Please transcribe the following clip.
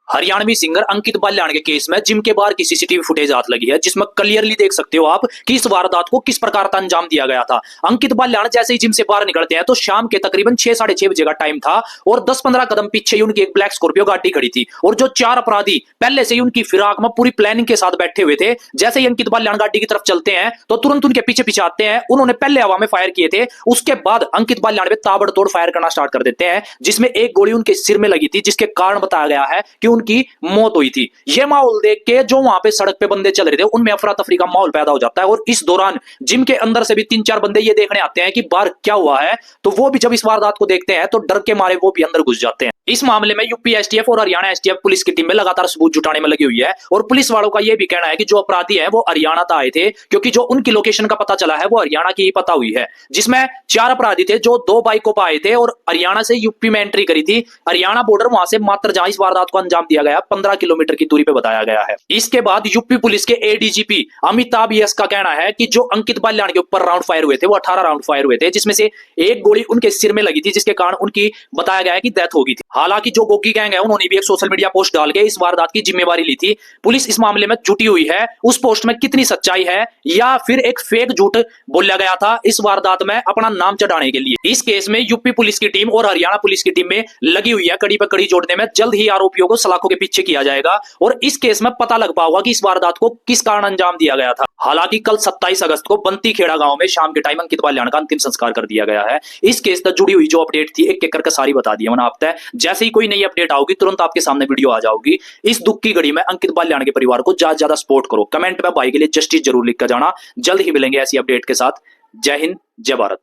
Haryanvi singer अंकित बाल्यान के case में gym के बाहर की सीसीटीवी फुटेज हाथ लगी है, जिसमें क्लियरली देख सकते हो आप कि इस वारदात को किस प्रकार का अंजाम दिया गया था। अंकित बाल्यान जैसे ही जिम से बाहर निकलते हैं तो शाम के तकरीबन 6-6:30 बजे का टाइम था और 10-15 कदम पीछे ही उनकी एक ब्लैक स्कॉर्पियो गाड़ी खड़ी थी और जो 4 अपराधी पहले से ही उनकी फिराक में पूरी प्लानिंग के साथ बैठे हुए थे। जैसे ही अंकित बाल्यान गाड़ी की तरफ चलते हैं तो तुरंत उनके पीछे पीछे आते हैं। उन्होंने पहले हवा में फायर किए थे, उसके बाद अंकित बाल्यान पे ताबड़तोड़ फायर करना स्टार्ट कर देते हैं, जिसमें एक गोली उनके सिर में लगी थी, जिसके कारण बताया गया है कि उनकी मौत हुई थी। यह माहौल देख के जो वहां पे सड़क पे बंदे चल रहे थे उनमें अफरा तफरी का माहौल पैदा हो जाता है और इस दौरान जिम के अंदर से भी 3-4 बंदे ये देखने आते हैं कि बाहर क्या हुआ है, तो वो भी जब इस वारदात को देखते हैं तो डर के मारे वो भी अंदर घुस जाते हैं। इस मामले में यूपी एसटीएफ और हरियाणा एसटीएफ पुलिस की टीम में लगातार सबूत जुटाने में लगी हुई है और पुलिस वालों का यह भी कहना है कि जो अपराधी है वो हरियाणा से आए थे, क्योंकि जो उनकी लोकेशन का पता चला है वो हरियाणा की ही पता हुई है, जिसमें 4 अपराधी थे जो 2 बाइकों पर आए थे और हरियाणा से यूपी में एंट्री करी थी। हरियाणा बॉर्डर वहां से मात्र जहां इस वारदात को अंजाम दिया गया 15 किलोमीटर की दूरी पे बताया गया है। इसके बाद यूपी पुलिस के एडीजीपी अमिताभ यस का कहना है कि जो अंकित बाल्यान के ऊपर राउंड फायर हुए थे वो 18 राउंड फायर हुए थे, जिसमें से एक गोली उनके सिर में लगी थी, जिसके कारण उनकी बताया गया है कि डेथ हो गई थी। हालांकि जो गोगी गैंग है उन्होंने भी एक सोशल मीडिया पोस्ट डाल के इस वारदात की जिम्मेवारी ली थी। पुलिस इस मामले में जुटी हुई है, उस पोस्ट में कितनी सच्चाई है या फिर एक फेक झूठ बोला गया था इस वारदात में अपना नाम चढ़ाने के लिए। इस केस में यूपी पुलिस की टीम और हरियाणा पुलिस की टीम में लगी हुई है कड़ी पर कड़ी जोड़ने में। जल्द ही आरोपियों को सलाखों के पीछे किया जाएगा और इस केस में पता लग पाएगा कि इस वारदात को किस कारण अंजाम दिया गया था। हालांकि कल 27 अगस्त को बंती खेड़ा गांव में शाम के टाइम अंकित बाल्यान का अंतिम संस्कार कर दिया गया है। इस केस से जुड़ी हुई जो अपडेट थी एक एक करके सारी बता दी मैंने आप तक। जैसे ही कोई नई अपडेट आओगी तुरंत आपके सामने वीडियो आ जाओगी। इस दुख की घड़ी में अंकित बाल्यान के परिवार को ज्यादा ज्यादा सपोर्ट करो। कमेंट में भाई के लिए जस्टिस जरूर लिख कर जाना। जल्द ही मिलेंगे ऐसी अपडेट के साथ। जय हिंद, जय भारत।